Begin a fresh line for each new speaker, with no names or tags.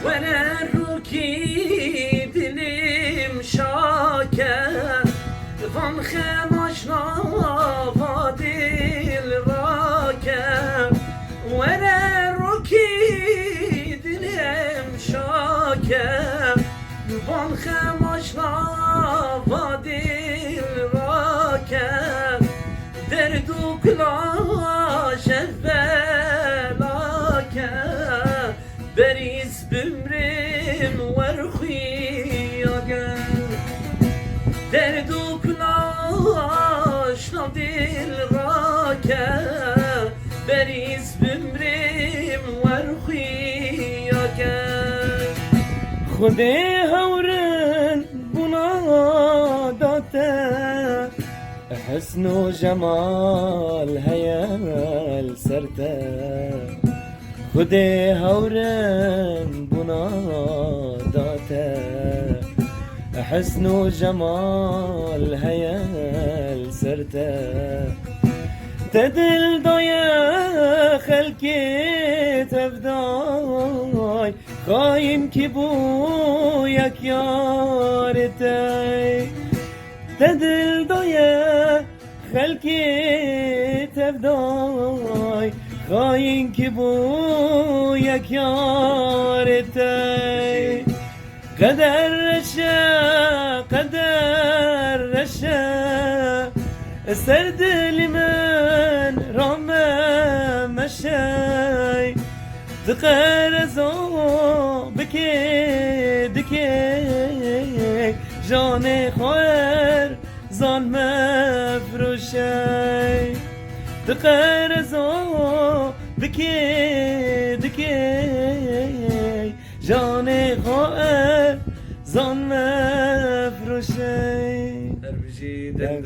ونروكي دلم شاكر فان خماشنا فادل راكر ونروكي دلم شاكر فان خماشنا فادل راكر دردو كلاش الفلاكر بریز بمرم ورخیاگه درد و کلاش دل راکه بریز بمرم ورخیاگه خود هورن بنا داته حسن و جمال هیال سرته خود هورن بنا داته حسن و جمال هيال سرته تدل ضيا خلقي تفداي خاين كبويك يارتي تدل ضيا خلقي تفداي خاين كبويك يارتي قدر رشا سرد لمن رمى مشاي تقرزو بكي دكي جاني خوير زان مفروشاي تقرزو بكي دكي جاني خوير زان مفروشاي
در بجی در